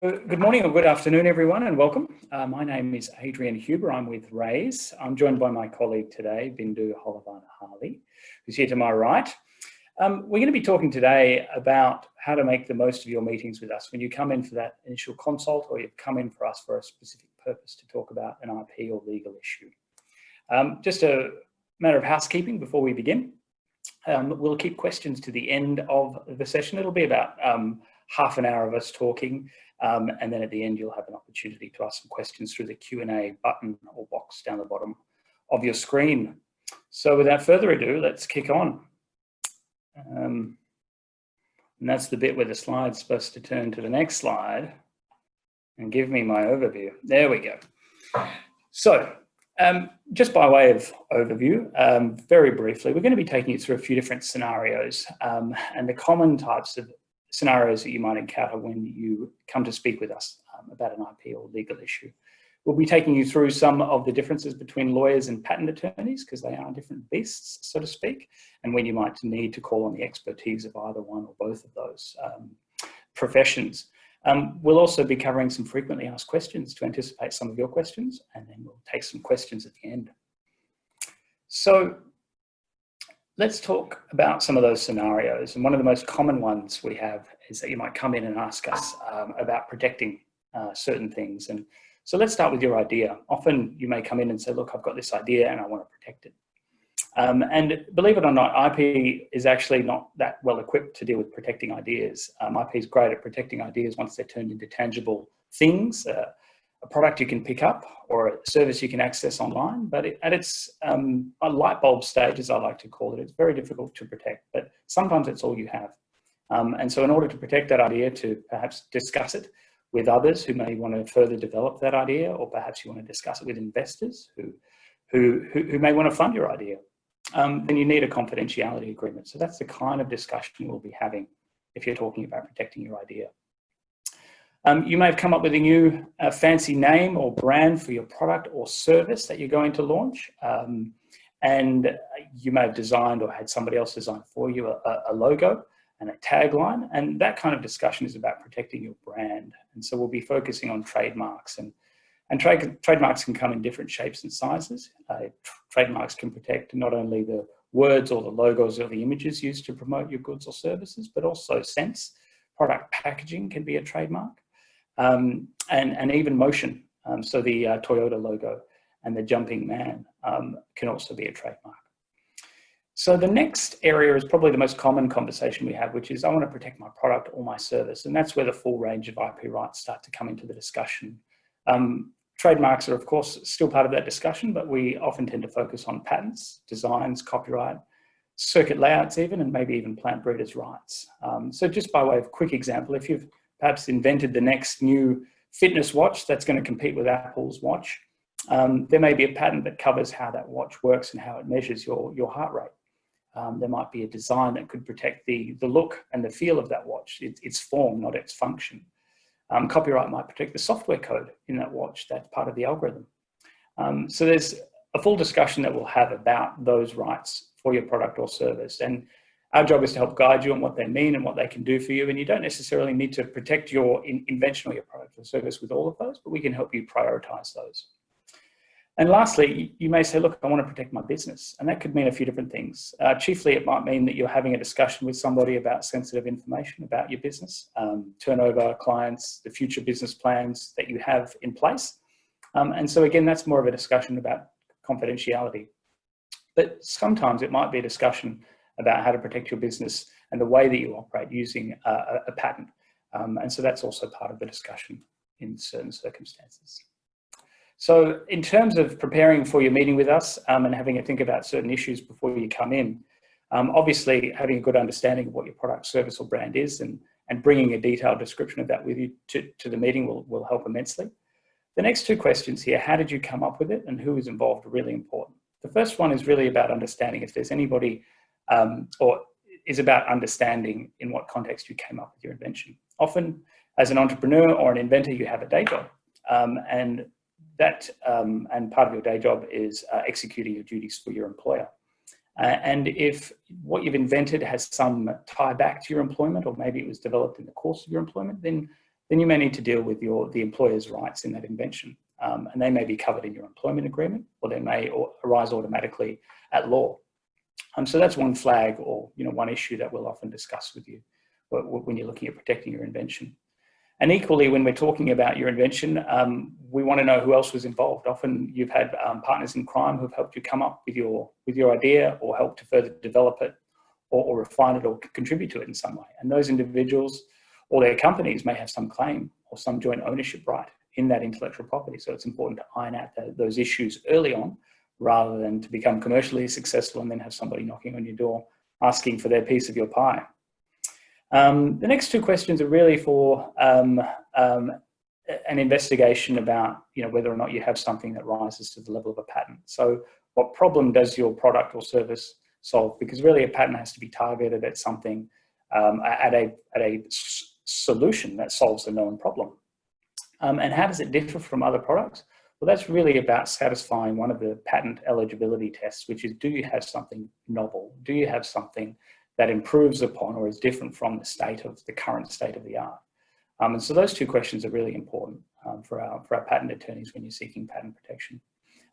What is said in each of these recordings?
Good morning or good afternoon, everyone, and welcome. My name is Adrian Huber. I'm with Wrays. I'm joined by my colleague today, Bindhu Holavanahalli, who's here to my right. We're going to be talking today about how to make the most of your meetings with us when you come in for that initial consult or you've come in for us for a specific purpose to talk about an IP or legal issue. Just a matter of housekeeping before we begin. We'll keep questions to the end of the session. It'll be about half an hour of us talking, and then at the end you'll have an opportunity to ask some questions through the Q&A button or box down the bottom of your screen. So without further ado, let's kick on. And that's the bit where the slide's supposed to turn to the next slide and give me my overview. There we go. So just by way of overview, very briefly, we're going to be taking you through a few different scenarios and the common types of scenarios that you might encounter when you come to speak with us about an IP or legal issue. We'll be taking you through some of the differences between lawyers and patent attorneys, because they are different beasts, so to speak, and when you might need to call on the expertise of either one or both of those professions. We'll also be covering some frequently asked questions to anticipate some of your questions, and then we'll take some questions at the end. So let's talk about some of those scenarios. And one of the most common ones we have is that you might come in and ask us about protecting certain things. And so let's start with your idea. Often you may come in and say, look, I've got this idea and I want to protect it. And believe it or not, IP is actually not that well equipped to deal with protecting ideas. IP is great at protecting ideas once they're turned into tangible things, a product you can pick up or a service you can access online, but at its a light bulb stage, as I like to call it, it's very difficult to protect, but sometimes it's all you have. And so in order to protect that idea, to perhaps discuss it with others who may want to further develop that idea, or perhaps you want to discuss it with investors who may want to fund your idea, then you need a confidentiality agreement. So that's the kind of discussion we'll be having if you're talking about protecting your idea. You may have come up with a new fancy name or brand for your product or service that you're going to launch. And you may have designed or had somebody else design for you a logo and a tagline. And that kind of discussion is about protecting your brand. And so we'll be focusing on trademarks. And trademarks can come in different shapes and sizes. Trademarks can protect not only the words or the logos or the images used to promote your goods or services, but also scents. Product packaging can be a trademark. And even motion. So the Toyota logo and the jumping man can also be a trademark. So the next area is probably the most common conversation we have, which is I want to protect my product or my service. And that's where the full range of IP rights start to come into the discussion. Trademarks are, of course, still part of that discussion, but we often tend to focus on patents, designs, copyright, circuit layouts even, and maybe even plant breeders' rights. So just by way of quick example, if you've perhaps invented the next new fitness watch that's going to compete with Apple's watch, there may be a patent that covers how that watch works and how it measures your heart rate. There might be a design that could protect the look and the feel of that watch, its form, not its function. Copyright might protect the software code in that watch that's part of the algorithm. So there's a full discussion that we'll have about those rights for your product or service. And our job is to help guide you on what they mean and what they can do for you. And you don't necessarily need to protect your invention or your product or service with all of those, but we can help you prioritize those. And lastly, you may say, look, I want to protect my business. And that could mean a few different things. Chiefly, it might mean that you're having a discussion with somebody about sensitive information about your business, turnover, clients, the future business plans that you have in place. And so again, that's more of a discussion about confidentiality. But sometimes it might be a discussion about how to protect your business and the way that you operate using a patent. And so that's also part of the discussion in certain circumstances. So in terms of preparing for your meeting with us and having a think about certain issues before you come in, obviously having a good understanding of what your product, service or brand is and bringing a detailed description of that with you to the meeting will help immensely. The next two questions here, how did you come up with it and who is involved, are really important. The first one is really about understanding if there's anybody or is about understanding in what context you came up with your invention. Often, as an entrepreneur or an inventor, you have a day job, and part of your day job is executing your duties for your employer. And if what you've invented has some tie back to your employment, or maybe it was developed in the course of your employment, then then you may need to deal with the employer's rights in that invention. And they may be covered in your employment agreement, or they may arise automatically at law. So that's one flag, or one issue that we'll often discuss with you when you're looking at protecting your invention. And equally, when we're talking about your invention, we want to know who else was involved. Often you've had partners in crime who've helped you come up with your idea, or helped to further develop it, or refine it, or contribute to it in some way. And those individuals or their companies may have some claim or some joint ownership right in that intellectual property. So it's important to iron out those issues early on, rather than to become commercially successful and then have somebody knocking on your door asking for their piece of your pie. The next two questions are really for an investigation about whether or not you have something that rises to the level of a patent. So what problem does your product or service solve? Because really a patent has to be targeted at something, at a solution that solves a known problem. And how does it differ from other products? Well, that's really about satisfying one of the patent eligibility tests, which is, do you have something novel? Do you have something that improves upon or is different from the current state of the art? And so those two questions are really important for our patent attorneys when you're seeking patent protection.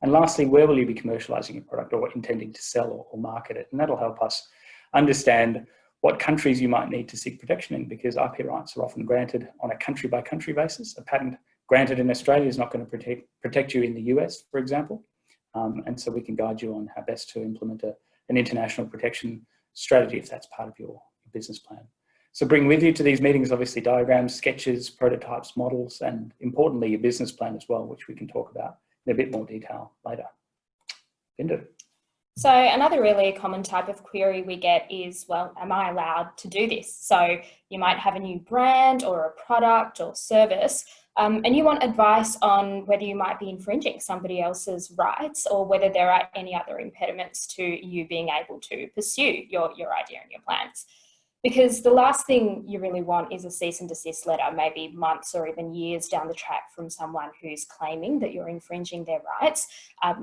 And lastly, where will you be commercializing your product, or intending to sell or market it? And that'll help us understand what countries you might need to seek protection in, because IP rights are often granted on a country-by-country basis. A patent granted in Australia is not going to protect you in the US, for example. And so we can guide you on how best to implement an international protection strategy if that's part of your business plan. So bring with you to these meetings, obviously, diagrams, sketches, prototypes, models, and importantly, your business plan as well, which we can talk about in a bit more detail later. Bindhu. So another really common type of query we get is, well, am I allowed to do this? So you might have a new brand or a product or service, and you want advice on whether you might be infringing somebody else's rights, or whether there are any other impediments to you being able to pursue your idea and your plans. Because the last thing you really want is a cease and desist letter, maybe months or even years down the track, from someone who's claiming that you're infringing their rights.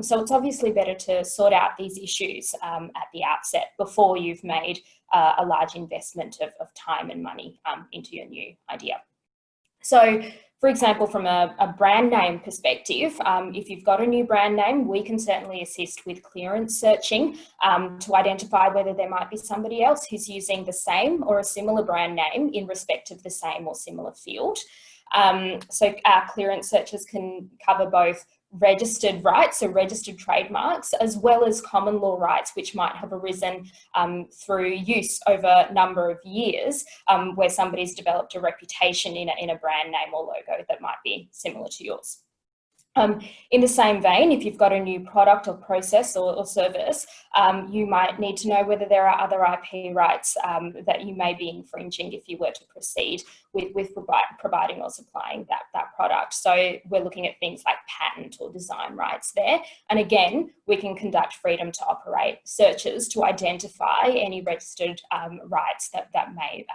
So it's obviously better to sort out these issues at the outset, before you've made a large investment of time and money into your new idea. So, for example, from a brand name perspective, if you've got a new brand name, we can certainly assist with clearance searching to identify whether there might be somebody else who's using the same or a similar brand name in respect of the same or similar field. So our clearance searches can cover both registered rights, so registered trademarks, as well as common law rights, which might have arisen through use over a number of years, where somebody's developed a reputation in a brand name or logo that might be similar to yours. In the same vein, if you've got a new product or process or service, you might need to know whether there are other IP rights that you may be infringing if you were to proceed with providing or supplying that product. So we're looking at things like patent or design rights there. And again, we can conduct freedom to operate searches to identify any registered rights that may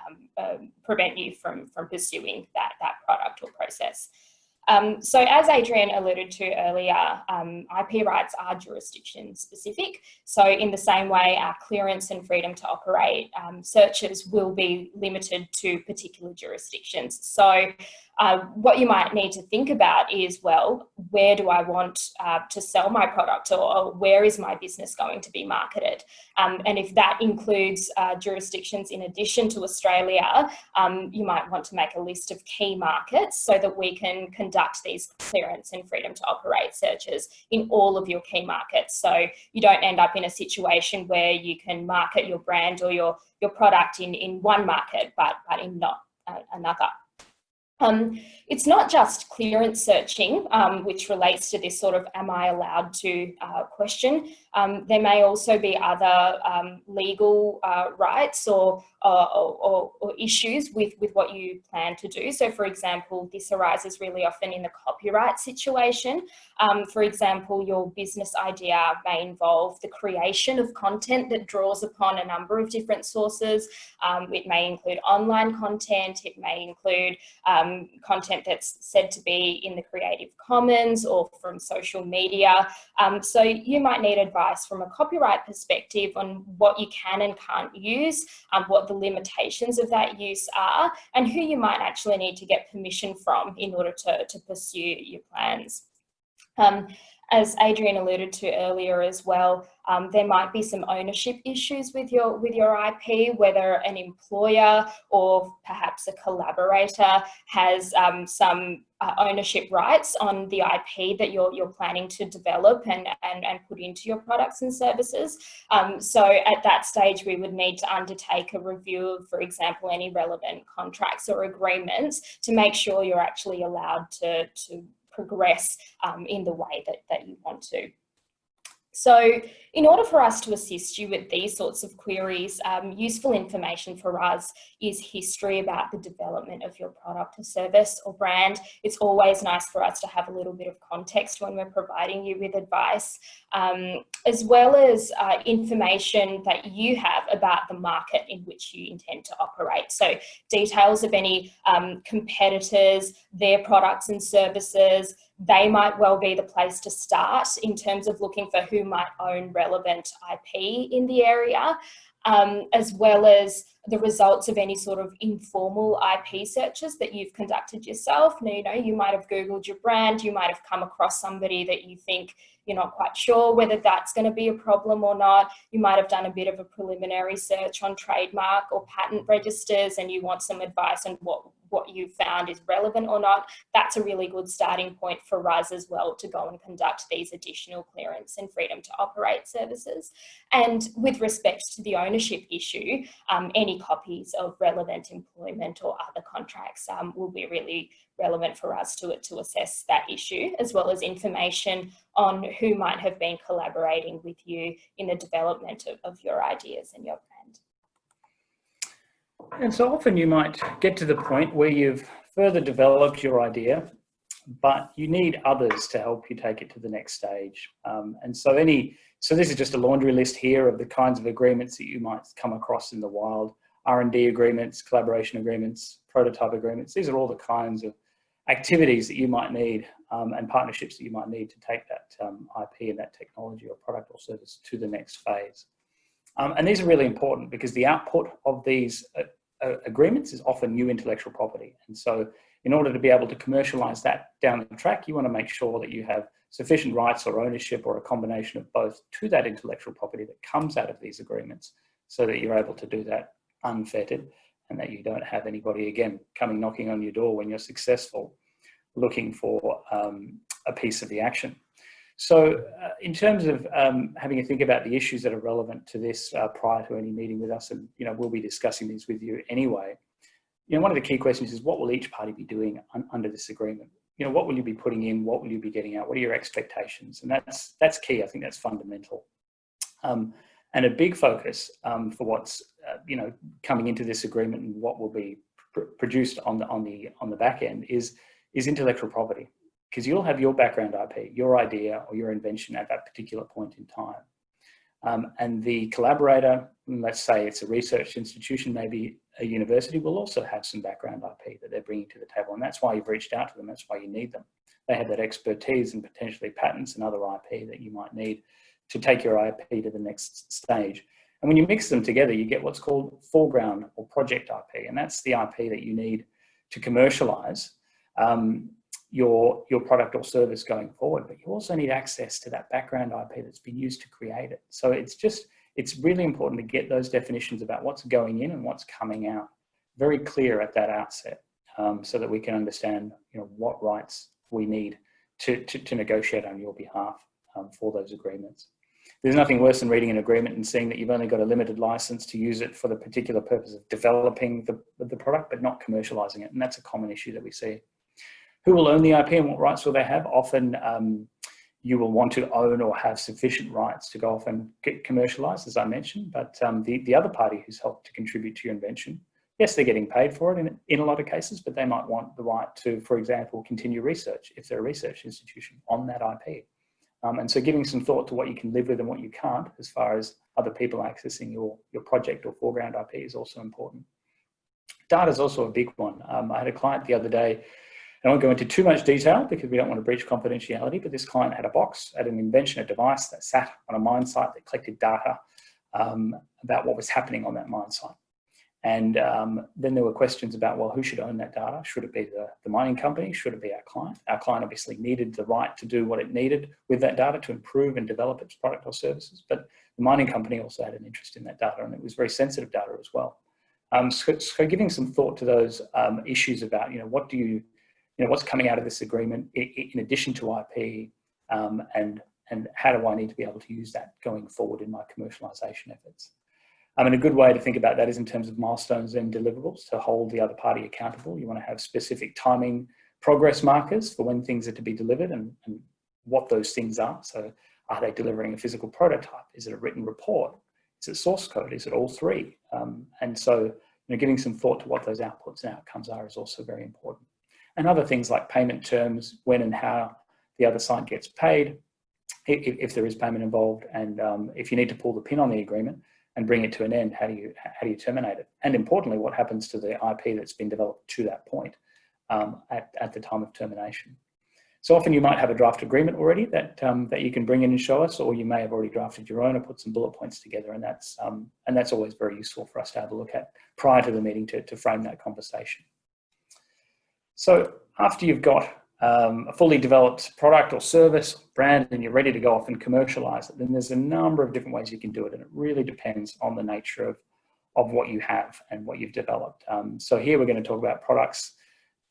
prevent you from pursuing that product or process. So as Adrian alluded to earlier, IP rights are jurisdiction specific. So in the same way, our clearance and freedom to operate searches will be limited to particular jurisdictions. So what you might need to think about is, well, where do I want to sell my product, or where is my business going to be marketed? And if that includes jurisdictions in addition to Australia, you might want to make a list of key markets so that we can conduct these clearance and freedom to operate searches in all of your key markets. So you don't end up in a situation where you can market your brand or your product in one market, but in not another. It's not just clearance searching, which relates to this sort of am I allowed to question. There may also be other legal rights or issues with what you plan to do. So for example, this arises really often in the copyright situation. For example, your business idea may involve the creation of content that draws upon a number of different sources. It may include online content, it may include content that's said to be in the Creative Commons or from social media. So you might need advice advice from a copyright perspective on what you can and can't use, what the limitations of that use are, and who you might actually need to get permission from in order to pursue your plans. As Adrian alluded to earlier as well, there might be some ownership issues with your IP, whether an employer or perhaps a collaborator has some ownership rights on the IP that you're planning to develop and put into your products and services. So at that stage, we would need to undertake a review of, for example, any relevant contracts or agreements to make sure you're actually allowed to progress in the way that you want to. So in order for us to assist you with these sorts of queries, useful information for us is history about the development of your product or service or brand. It's always nice for us to have a little bit of context when we're providing you with advice, as well as information that you have about the market in which you intend to operate. So details of any competitors, their products and services. They might well be the place to start in terms of looking for who might own relevant IP in the area, as well as the results of any sort of informal IP searches that you've conducted yourself. Now, you might have Googled your brand, you might have come across somebody that you think you're not quite sure whether that's going to be a problem or not. You might have done a bit of a preliminary search on trademark or patent registers and you want some advice on what you found is relevant or not. That's a really good starting point for us as well to go and conduct these additional clearance and freedom to operate services. And with respect to the ownership issue, any copies of relevant employment or other contracts will be really relevant for us to assess that issue, as well as information on who might have been collaborating with you in the development of your ideas and your brand. And so often you might get to the point where you've further developed your idea, but you need others to help you take it to the next stage. So this is just a laundry list here of the kinds of agreements that you might come across in the wild. R&D agreements, collaboration agreements, prototype agreements. These are all the kinds of activities that you might need and partnerships that you might need to take that IP and that technology or product or service to the next phase. And these are really important because the output of these agreements is often new intellectual property. And so in order to be able to commercialize that down the track, you want to make sure that you have sufficient rights or ownership or a combination of both to that intellectual property that comes out of these agreements so that you're able to do that unfettered and that you don't have anybody, again, coming knocking on your door when you're successful, looking for a piece of the action. So in terms of having a think about the issues that are relevant to this prior to any meeting with us, and we'll be discussing these with you anyway, one of the key questions is what will each party be doing under this agreement? What will you be putting in? What will you be getting out? What are your expectations? And that's key. I think that's fundamental. And a big focus for what's coming into this agreement and what will be produced on the back end is intellectual property, because you'll have your background IP, your idea or your invention at that particular point in time. And the collaborator, let's say it's a research institution, maybe a university, will also have some background IP that they're bringing to the table. And that's why you've reached out to them. That's why you need them. They have that expertise and potentially patents and other IP that you might need to take your IP to the next stage. And when you mix them together, you get what's called foreground or project IP. And that's the IP that you need to commercialize your product or service going forward. But you also need access to that background IP that's been used to create it. So it's really important to get those definitions about what's going in and what's coming out very clear at that outset, so that we can understand what rights we need to negotiate on your behalf for those agreements. There's nothing worse than reading an agreement and seeing that you've only got a limited license to use it for the particular purpose of developing the product, but not commercializing it. And that's a common issue that we see. Who will own the IP and what rights will they have? Often you will want to own or have sufficient rights to go off and get commercialized, as I mentioned, but the other party who's helped to contribute to your invention, yes, they're getting paid for it in a lot of cases, but they might want the right to, for example, continue research if they're a research institution on that IP. And so giving some thought to what you can live with and what you can't as far as other people accessing your project or foreground IP is also important. Data is also a big one. I had a client the other day I won't go into too much detail because we don't want to breach confidentiality, but this client had a box, had an invention, a device that sat on a mine site that collected data about what was happening on that mine site. And then there were questions about, well, who should own that data? Should it be the mining company? Should it be our client? Our client obviously needed the right to do what it needed with that data to improve and develop its product or services. But the mining company also had an interest in that data, and it was very sensitive data as well. So giving some thought to those issues about, what's coming out of this agreement in addition to IP, and how do I need to be able to use that going forward in my commercialization efforts? And a good way to think about that is in terms of milestones and deliverables to hold the other party accountable. You want to have specific timing progress markers for when things are to be delivered and what those things are. So are they delivering a physical prototype? Is it a written report? Is it source code? Is it all three? And so giving some thought to what those outputs and outcomes are is also very important. And other things like payment terms, when and how the other side gets paid, if there is payment involved, and if you need to pull the pin on the agreement and bring it to an end, how do you terminate it? And importantly, what happens to the IP that's been developed to that point at the time of termination? So often you might have a draft agreement already that you can bring in and show us, or you may have already drafted your own or put some bullet points together, and that's always very useful for us to have a look at prior to the meeting to frame that conversation. So after you've got a fully developed product or service, brand, and you're ready to go off and commercialize it, then there's a number of different ways you can do it, and it really depends on the nature of what you have and what you've developed. So here we're going to talk about products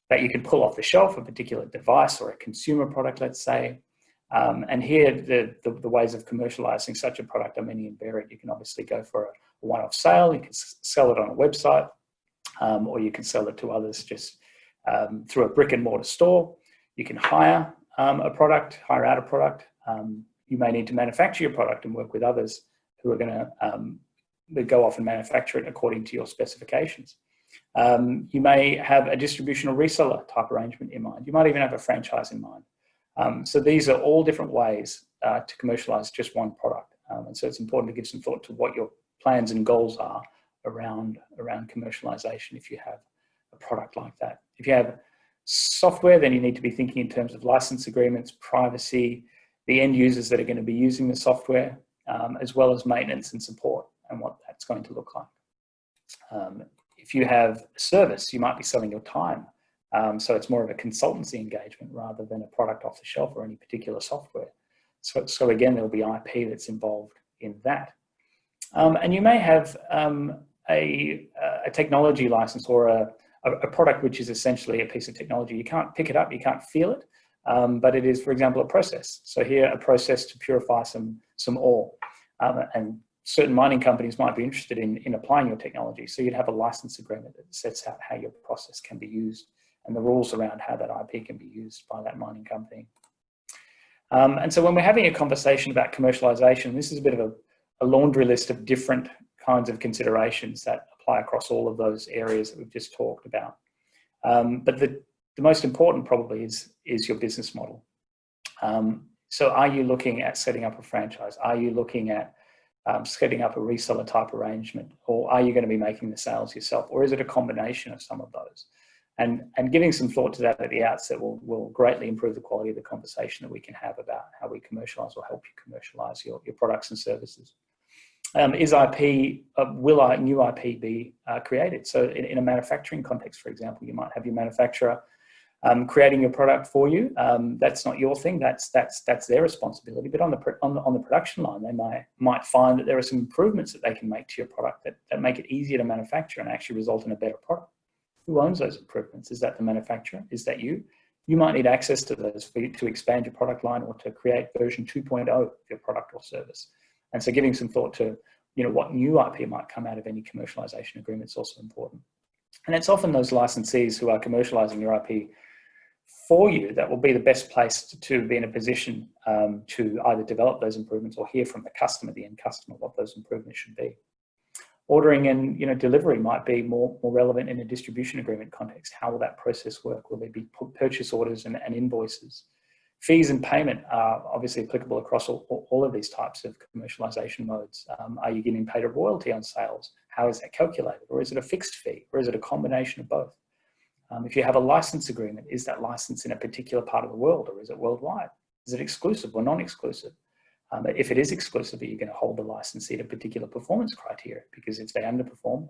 that you can pull off the shelf, a particular device or a consumer product, let's say. And here the ways of commercializing such a product are many and varied. You can obviously go for a one-off sale, you can sell it on a website, or you can sell it to others just through a brick and mortar store. You can hire a product, hire out a product. You may need to manufacture your product and work with others who are going to go off and manufacture it according to your specifications. You may have a distribution or reseller type arrangement in mind. You might even have a franchise in mind. So these are all different ways to commercialize just one product. And so it's important to give some thought to what your plans and goals are around commercialization if you have a product like that. If you have software, then you need to be thinking in terms of license agreements, privacy, the end users that are going to be using the software, as well as maintenance and support and what that's going to look like. If you have a service, you might be selling your time. So it's more of a consultancy engagement rather than a product off the shelf or any particular software. So again, there'll be IP that's involved in that. And you may have a technology license or a product which is essentially a piece of technology. You can't pick it up, you can't feel it, but it is, for example, a process. So here, a process to purify some ore. And certain mining companies might be interested in applying your technology. So you'd have a license agreement that sets out how your process can be used and the rules around how that IP can be used by that mining company. And so when we're having a conversation about commercialization, this is a bit of a laundry list of different kinds of considerations that apply across all of those areas that we've just talked about. But the most important probably is your business model. So are you looking at setting up a franchise? Are you looking at setting up a reseller type arrangement? Or are you going to be making the sales yourself? Or is it a combination of some of those? And giving some thought to that at the outset will greatly improve the quality of the conversation that we can have about how we commercialize or help you commercialize your products and services. Is IP, will new IP be created? So in a manufacturing context, for example, you might have your manufacturer creating your product for you. That's not your thing, that's their responsibility. But on the production line, they might find that there are some improvements that they can make to your product that make it easier to manufacture and actually result in a better product. Who owns those improvements? Is that the manufacturer? Is that you? You might need access to those for you to expand your product line or to create version 2.0 of your product or service. And so giving some thought to, what new IP might come out of any commercialization agreement is also important. And it's often those licensees who are commercializing your IP for you that will be the best place to be in a position to either develop those improvements or hear from the customer, the end customer, what those improvements should be. Ordering and delivery might be more relevant in a distribution agreement context. How will that process work? Will there be purchase orders and invoices? Fees and payment are obviously applicable across all of these types of commercialization modes. Are you getting paid a royalty on sales? How is that calculated? Or is it a fixed fee? Or is it a combination of both? If you have a license agreement, is that license in a particular part of the world or is it worldwide? Is it exclusive or non-exclusive? If it is exclusive, are you going to hold the licensee to particular performance criteria? Because if they underperform,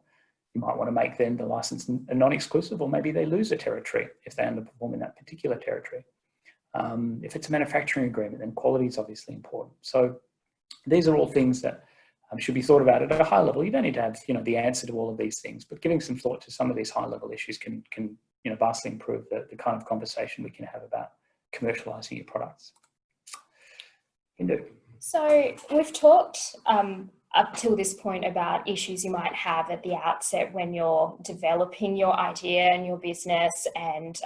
you might want to make then the license a non-exclusive, or maybe they lose a territory if they underperform in that particular territory. If it's a manufacturing agreement, then quality is obviously important. So these are all things that should be thought about at a high level. You don't need to have, the answer to all of these things, but giving some thought to some of these high level issues can vastly improve the kind of conversation we can have about commercializing your products. Bindhu. So we've talked up till this point about issues you might have at the outset when you're developing your idea and your business and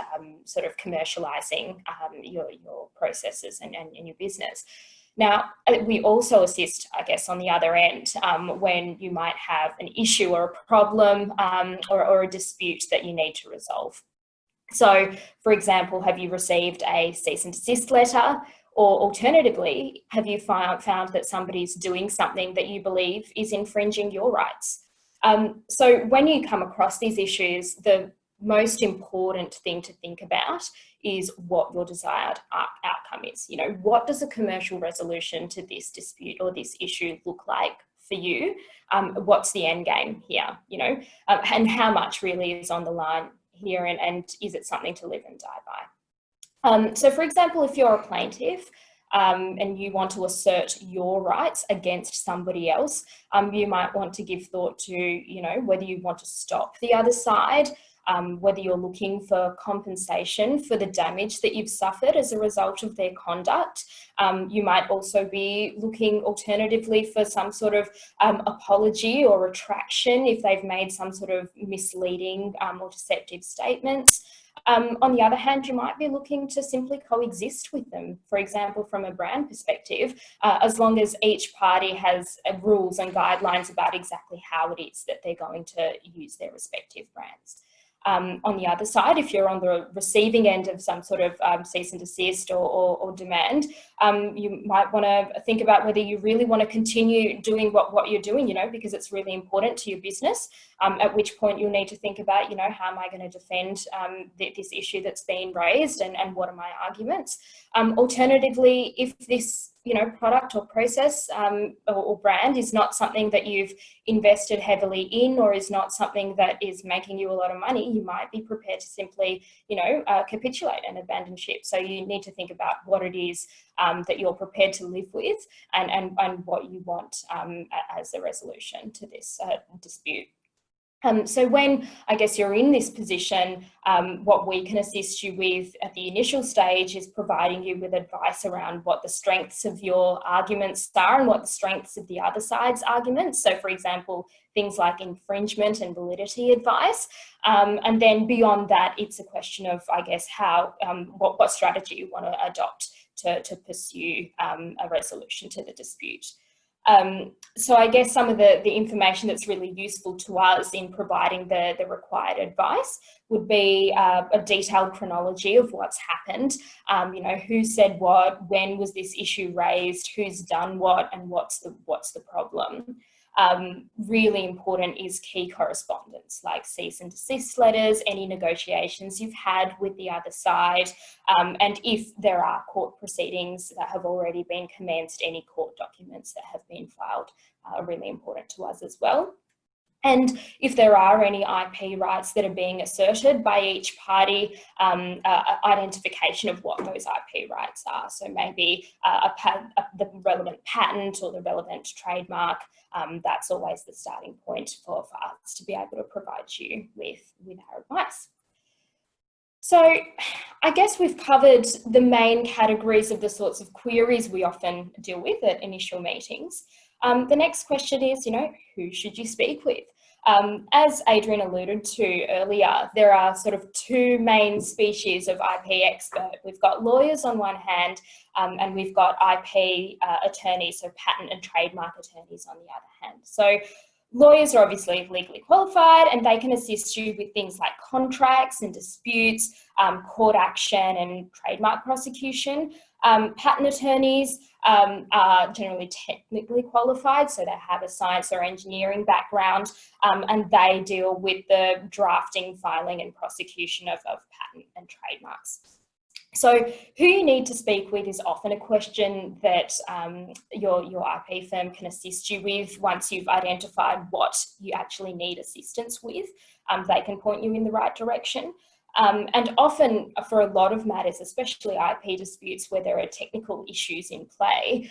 sort of commercializing your processes and your business. Now, we also assist, I guess, on the other end when you might have an issue or a problem or a dispute that you need to resolve. So, for example, have you received a cease and desist letter? Or alternatively, have you found that somebody's doing something that you believe is infringing your rights? So when you come across these issues, the most important thing to think about is what your desired outcome is. What does a commercial resolution to this dispute or this issue look like for you? What's the end game here? And how much really is on the line here, and is it something to live and die by? So for example, if you're a plaintiff and you want to assert your rights against somebody else, you might want to give thought to, whether you want to stop the other side, whether you're looking for compensation for the damage that you've suffered as a result of their conduct. You might also be looking alternatively for some sort of apology or retraction if they've made some sort of misleading or deceptive statements. On the other hand, you might be looking to simply coexist with them, for example, from a brand perspective, as long as each party has rules and guidelines about exactly how it is that they're going to use their respective brands. On the other side, if you're on the receiving end of some sort of cease and desist or demand, you might want to think about whether you really want to continue doing what you're doing, because it's really important to your business, at which point you'll need to think about, how am I going to defend this issue that's been raised and what are my arguments? Alternatively, if this product or process or brand is not something that you've invested heavily in or is not something that is making you a lot of money, you might be prepared to simply, capitulate and abandon ship. So you need to think about what it is that you're prepared to live with and what you want as a resolution to this dispute. So when, I guess, you're in this position, what we can assist you with at the initial stage is providing you with advice around what the strengths of your arguments are and what the strengths of the other side's arguments. So, for example, things like infringement and validity advice. And then beyond that, it's a question of, I guess, how what strategy you want to adopt to pursue a resolution to the dispute. So I guess some of the information that's really useful to us in providing the required advice would be a detailed chronology of what's happened, who said what, when was this issue raised, who's done what, and what's the problem. Really important is key correspondence, like cease and desist letters, any negotiations you've had with the other side, and if there are court proceedings that have already been commenced, any court documents that have been filed are really important to us as well. And if there are any IP rights that are being asserted by each party, identification of what those IP rights are. So maybe the relevant patent or the relevant trademark, that's always the starting point for us to be able to provide you with our advice. So I guess we've covered the main categories of the sorts of queries we often deal with at initial meetings. The next question is, who should you speak with? As Adrian alluded to earlier, there are sort of two main species of IP expert. We've got lawyers on one hand, and we've got IP attorneys, so patent and trademark attorneys on the other hand. So lawyers are obviously legally qualified and they can assist you with things like contracts and disputes, court action and trademark prosecution. Patent attorneys are generally technically qualified, so they have a science or engineering background, and they deal with the drafting, filing and prosecution of patent and trademarks. So who you need to speak with is often a question that your IP firm can assist you with. Once you've identified what you actually need assistance with, they can point you in the right direction. And often for a lot of matters, especially IP disputes where there are technical issues in play,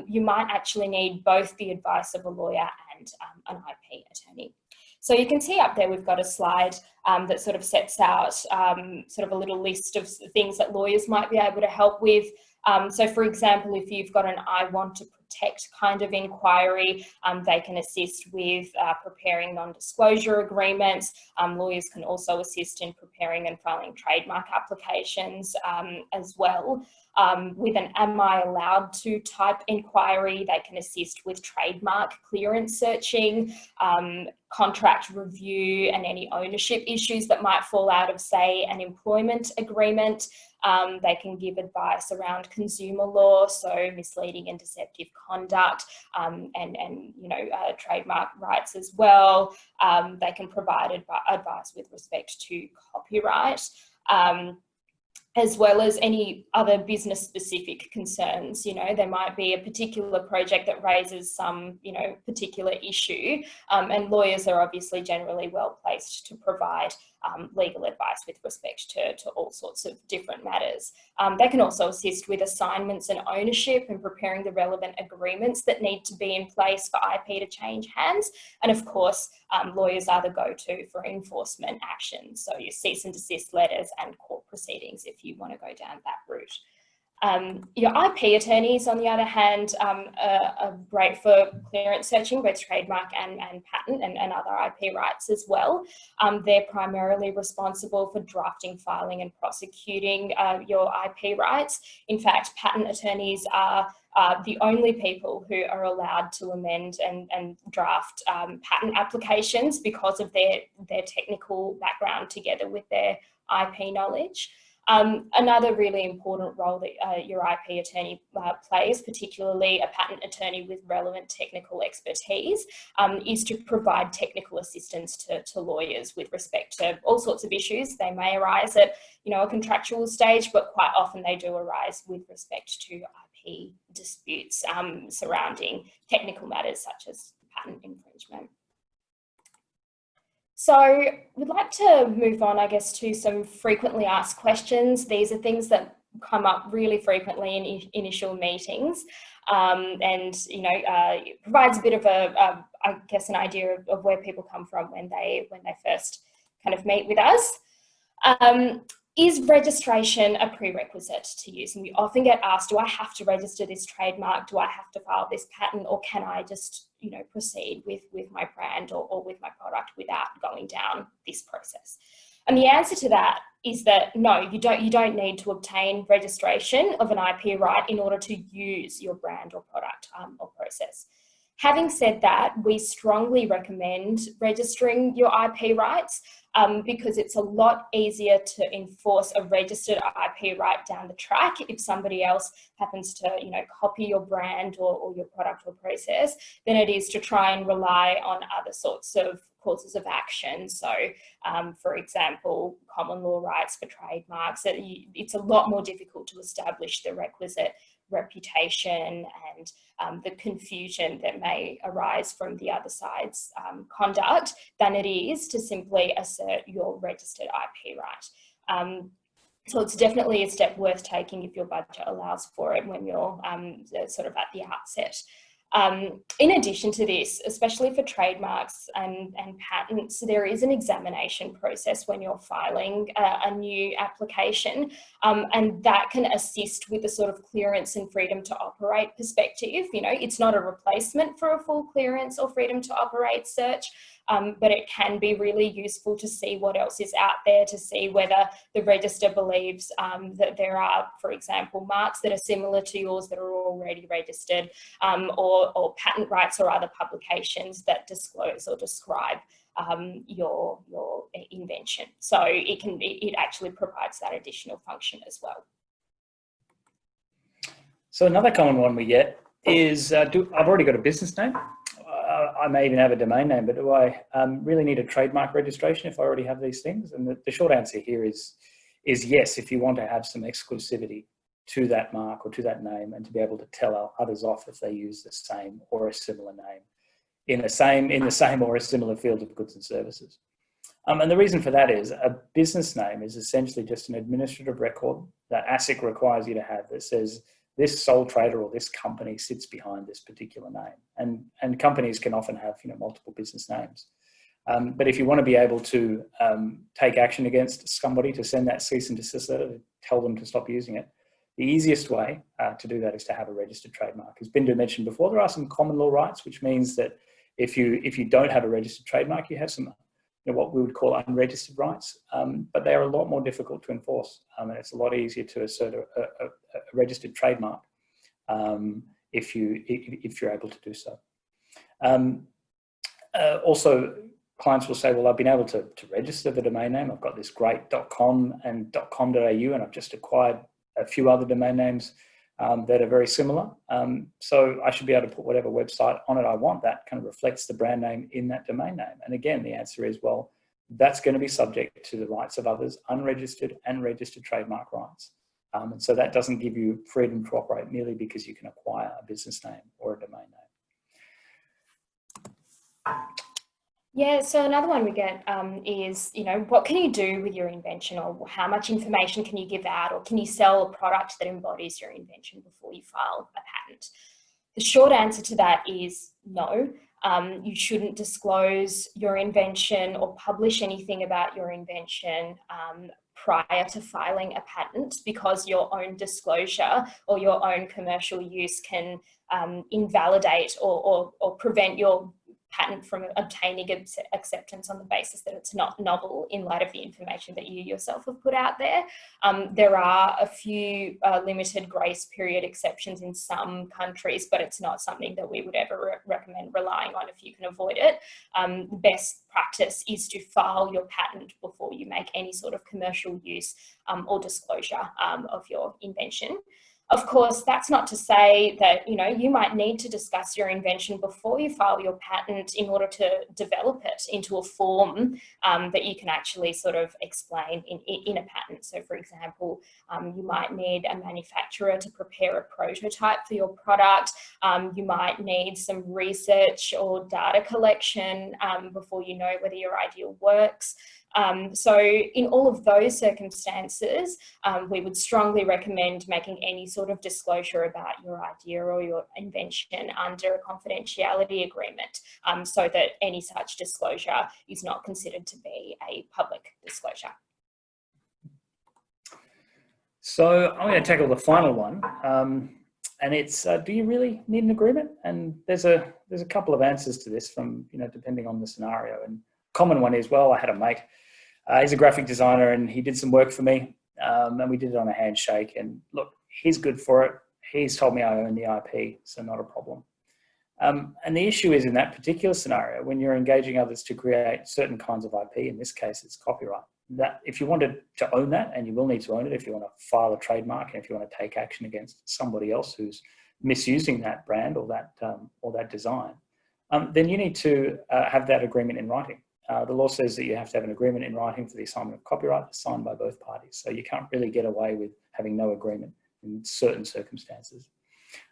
you might actually need both the advice of a lawyer and an IP attorney. So you can see up there, we've got a slide that sort of sets out sort of a little list of things that lawyers might be able to help with. So for example, if you've got an I want to protect kind of inquiry, they can assist with preparing non-disclosure agreements. Lawyers can also assist in preparing and filing trademark applications as well. With an am I allowed to type inquiry, they can assist with trademark clearance searching, contract review and any ownership issues that might fall out of, say, an employment agreement. They can give advice around consumer law, so misleading and deceptive conduct, and you know, trademark rights as well. They can provide advice with respect to copyright, as well as any other business specific concerns. You know, there might be a particular project that raises some, you know, particular issue, and lawyers are obviously generally well placed to provide legal advice with respect to all sorts of different matters. They can also assist with assignments and ownership and preparing the relevant agreements that need to be in place for IP to change hands. And of course, lawyers are the go-to for enforcement actions. So your cease and desist letters and court proceedings if you want to go down that route. Your IP attorneys, on the other hand, are great for clearance searching, both trademark and patent and other IP rights as well. They're primarily responsible for drafting, filing and prosecuting your IP rights. In fact, patent attorneys are the only people who are allowed to amend and draft patent applications because of their technical background together with their IP knowledge. Another really important role that your IP attorney plays, particularly a patent attorney with relevant technical expertise, is to provide technical assistance to lawyers with respect to all sorts of issues. They may arise at, you know, a contractual stage, but quite often they do arise with respect to IP disputes surrounding technical matters such as patent infringement. So we'd like to move on, I guess, to some frequently asked questions. These are things that come up really frequently in initial meetings, and you know, it provides a bit of I guess, an idea of where people come from when they first kind of meet with us. Is registration a prerequisite to use? And we often get asked, do I have to register this trademark? Do I have to file this patent? Or can I just, you know, proceed with my brand or with my product without going down this process? And the answer to that is that no, you don't need to obtain registration of an IP right in order to use your brand or product or process. Having said that, we strongly recommend registering your IP rights because it's a lot easier to enforce a registered IP right down the track if somebody else happens to, you know, copy your brand or your product or process than it is to try and rely on other sorts of causes of action. So, for example, common law rights for trademarks, it's a lot more difficult to establish the requisite reputation and the confusion that may arise from the other side's conduct than it is to simply assert your registered IP right. So it's definitely a step worth taking if your budget allows for it when you're sort of at the outset. In addition to this, especially for trademarks and patents, there is an examination process when you're filing a new application, and that can assist with the sort of clearance and freedom to operate perspective. You know, it's not a replacement for a full clearance or freedom to operate search, but it can be really useful to see what else is out there, to see whether the register believes that there are, for example, marks that are similar to yours that are already registered, or patent rights or other publications that disclose or describe your invention. So it actually provides that additional function as well. So another common one we get is, I've already got a business name. I may even have a domain name, but do I really need a trademark registration if I already have these things? And the short answer here is yes, if you want to have some exclusivity to that mark or to that name, and to be able to tell others off if they use the same or a similar name in the same or a similar field of goods and services. And the reason for that is a business name is essentially just an administrative record that ASIC requires you to have that says this sole trader or this company sits behind this particular name. And companies can often have multiple business names. But if you want to be able to take action against somebody, to send that cease and desist letter, to tell them to stop using it, the easiest way to do that is to have a registered trademark. As Bindhu mentioned before, there are some common law rights, which means that if you don't have a registered trademark, you have some what we would call unregistered rights, but they are a lot more difficult to enforce, and it's a lot easier to assert a registered trademark if you're able to do so. Also, clients will say, well, I've been able to register the domain name. I've got this great .com and .com.au, and I've just acquired a few other domain names that are very similar. So I should be able to put whatever website on it I want that kind of reflects the brand name in that domain name. And again, the answer is, well, that's going to be subject to the rights of others, unregistered and registered trademark rights. And so that doesn't give you freedom to operate merely because you can acquire a business name or a domain name. Yeah, so another one we get is, what can you do with your invention, or how much information can you give out, or can you sell a product that embodies your invention before you file a patent? The short answer to that is no. You shouldn't disclose your invention or publish anything about your invention prior to filing a patent, because your own disclosure or your own commercial use can invalidate or prevent your patent from obtaining acceptance on the basis that it's not novel in light of the information that you yourself have put out there. There are a few limited grace period exceptions in some countries, but it's not something that we would ever recommend relying on if you can avoid it. The best practice is to file your patent before you make any sort of commercial use or disclosure of your invention. Of course, that's not to say that, you might need to discuss your invention before you file your patent in order to develop it into a form that you can actually sort of explain in a patent. So, for example, you might need a manufacturer to prepare a prototype for your product. You might need some research or data collection before you know whether your idea works. So in all of those circumstances, we would strongly recommend making any sort of disclosure about your idea or your invention under a confidentiality agreement, so that any such disclosure is not considered to be a public disclosure. So I'm going to tackle the final one, and it's, do you really need an agreement? And there's a couple of answers to this from, depending on the scenario. And common one is, well, I had a mate, he's a graphic designer and he did some work for me, and we did it on a handshake, and look, he's good for it. He's told me I own the IP, so not a problem. And the issue is, in that particular scenario, when you're engaging others to create certain kinds of IP, in this case, it's copyright, that if you wanted to own that, and you will need to own it if you want to file a trademark, and if you want to take action against somebody else who's misusing that brand or that design, then you need to have that agreement in writing. The law says that you have to have an agreement in writing for the assignment of copyright signed by both parties. So you can't really get away with having no agreement in certain circumstances.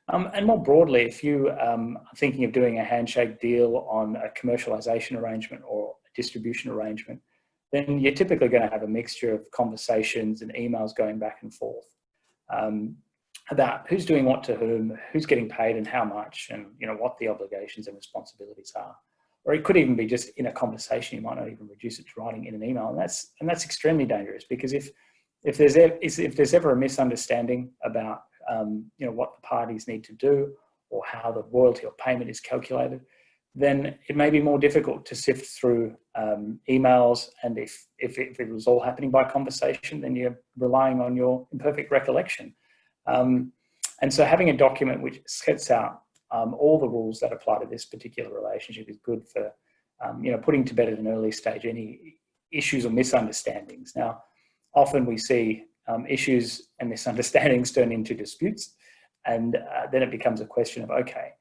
And more broadly, if you are thinking of doing a handshake deal on a commercialization arrangement or a distribution arrangement, then you're typically going to have a mixture of conversations and emails going back and forth about who's doing what to whom, who's getting paid and how much, and what the obligations and responsibilities are. Or it could even be just in a conversation. You might not even reduce it to writing in an email, and that's extremely dangerous, because if there's ever a misunderstanding about what the parties need to do or how the royalty or payment is calculated, then it may be more difficult to sift through emails. And if it was all happening by conversation, then you're relying on your imperfect recollection. And so having a document which sets out all the rules that apply to this particular relationship is good for, putting to bed at an early stage any issues or misunderstandings. Now, often we see issues and misunderstandings turn into disputes, And then it becomes a question of, okay,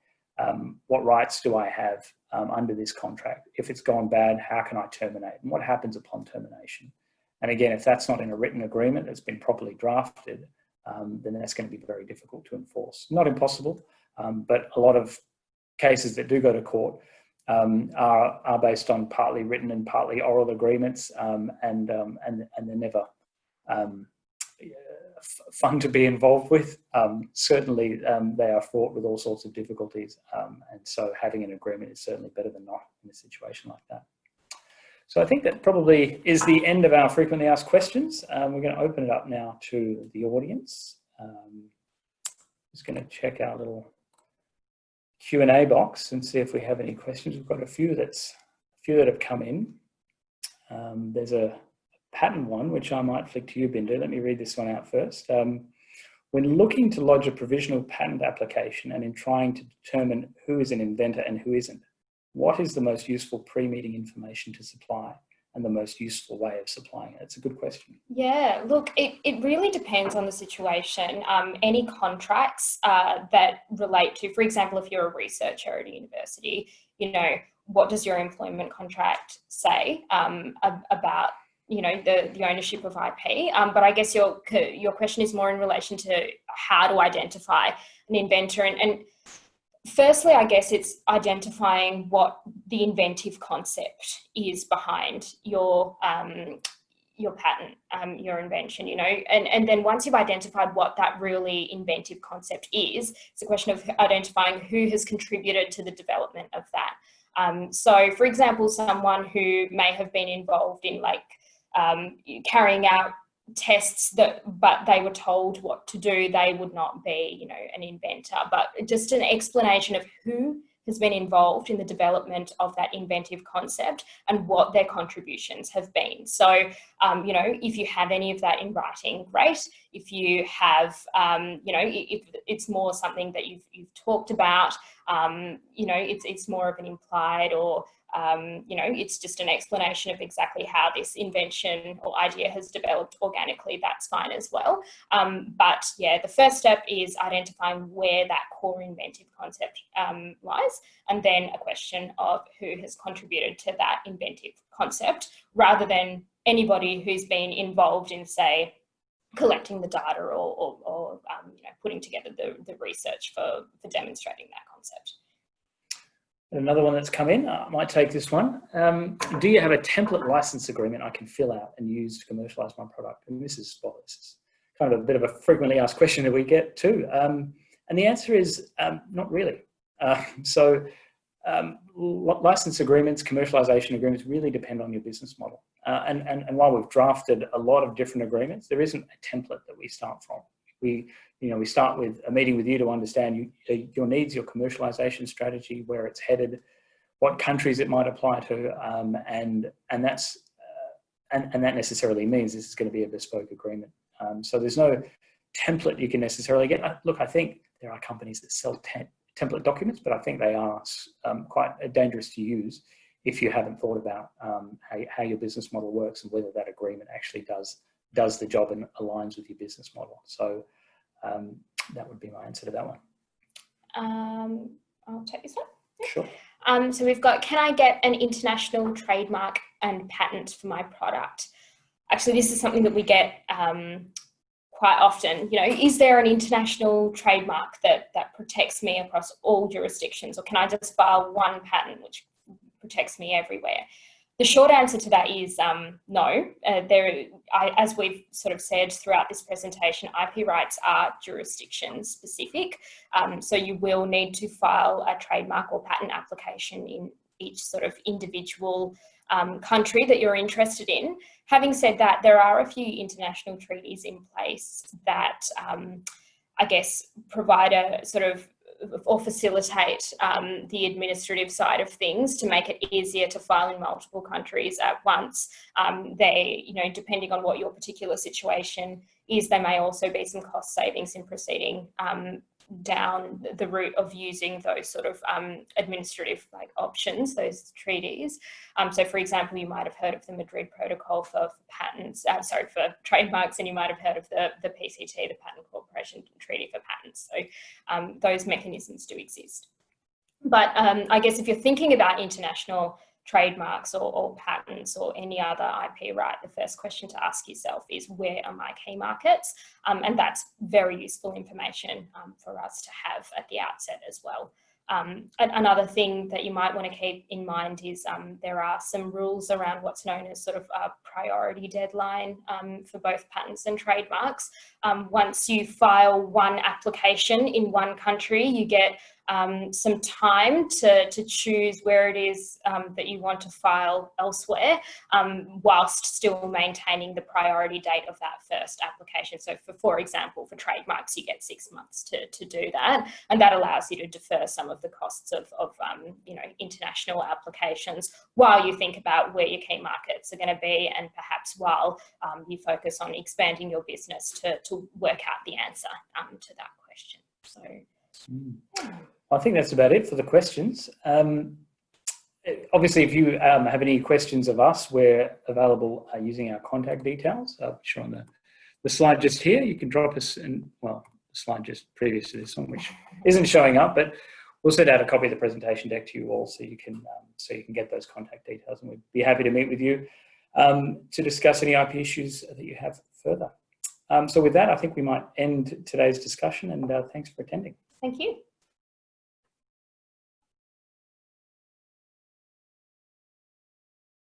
what rights do I have under this contract? If it's gone bad, how can I terminate? And what happens upon termination? And again, if that's not in a written agreement that's been properly drafted, then that's going to be very difficult to enforce. Not impossible, but a lot of cases that do go to court are based on partly written and partly oral agreements, and they're never fun to be involved with. Certainly, they are fraught with all sorts of difficulties, and so having an agreement is certainly better than not in a situation like that. So I think that probably is the end of our frequently asked questions. We're going to open it up now to the audience. Just going to check our little Q&A box and see if we have any questions. We've got a few that have come in. There's a patent one, which I might flick to you, Bindhu. Let me read this one out first. When looking to lodge a provisional patent application and in trying to determine who is an inventor and who isn't, what is the most useful pre-meeting information to supply and the most useful way of supplying it? It's a good question. Yeah, look, it really depends on the situation. Any contracts that relate to, for example, if you're a researcher at a university, you know, what does your employment contract say about, you know, the ownership of IP? But I guess your question is more in relation to how to identify an inventor. And firstly, I guess it's identifying what the inventive concept is behind your patent, your invention, you know, and then once you've identified what that really inventive concept is, it's a question of identifying who has contributed to the development of that. So, for example, someone who may have been involved in like carrying out tests but they were told what to do, they would not be, you know, an inventor. But just an explanation of who has been involved in the development of that inventive concept and what their contributions have been. So, you know, if you have any of that in writing, great. If you have, you know, if it's more something that you've talked about, you know, it's more of an implied or you know, it's just an explanation of exactly how this invention or idea has developed organically, that's fine as well. But yeah, the first step is identifying where that core inventive concept lies, and then a question of who has contributed to that inventive concept, rather than anybody who's been involved in, say, collecting the data or you know, putting together the research for demonstrating that concept. Another one that's come in, I might take this one. Do you have a template license agreement I can fill out and use to commercialise my product? And this is kind of a bit of a frequently asked question that we get too. And the answer is not really. So license agreements, commercialisation agreements really depend on your business model. And while we've drafted a lot of different agreements, there isn't a template that we start from. We start with a meeting with you to understand your needs, your commercialization strategy, where it's headed, what countries it might apply to, and that necessarily means this is going to be a bespoke agreement. So there's no template you can necessarily get. Look, I think there are companies that sell template documents, but I think they are quite dangerous to use if you haven't thought about how your business model works and whether that agreement actually does the job and aligns with your business model. So that would be my answer to that one. I'll take this one. Sure. So we've got, can I get an international trademark and patent for my product? Actually, this is something that we get quite often. You know, is there an international trademark that protects me across all jurisdictions, or can I just file one patent which protects me everywhere? The short answer to that is no. As we've sort of said throughout this presentation, IP rights are jurisdiction specific. So you will need to file a trademark or patent application in each sort of individual country that you're interested in. Having said that, there are a few international treaties in place that I guess provide a sort of or facilitate the administrative side of things to make it easier to file in multiple countries at once. They, you know, depending on what your particular situation is, there may also be some cost savings in proceeding down the route of using those sort of administrative like options, those treaties. So for example, you might have heard of the Madrid Protocol for patents, for trademarks, and you might have heard of the PCT, the Patent cooperation treaty for patents. So those mechanisms do exist. But I guess if you're thinking about international trademarks or patents or any other IP right, the first question to ask yourself is, where are my key markets? And that's very useful information for us to have at the outset as well. Another thing that you might want to keep in mind is there are some rules around what's known as sort of a priority deadline for both patents and trademarks. Once you file one application in one country, you get some time to choose where it is that you want to file elsewhere, whilst still maintaining the priority date of that first application. So for example, for trademarks, you get 6 months to do that, and that allows you to defer some of the costs of you know, international applications while you think about where your key markets are going to be, and perhaps while you focus on expanding your business to work out the answer to that question. So yeah. I think that's about it for the questions. Obviously, if you have any questions of us, we're available using our contact details, which are on the slide just here. You can drop us in, well, the slide just previous to this one, which isn't showing up, but we'll send out a copy of the presentation deck to you all, so you can get those contact details, and we'd be happy to meet with you to discuss any IP issues that you have further. So with that, I think we might end today's discussion, and thanks for attending. Thank you.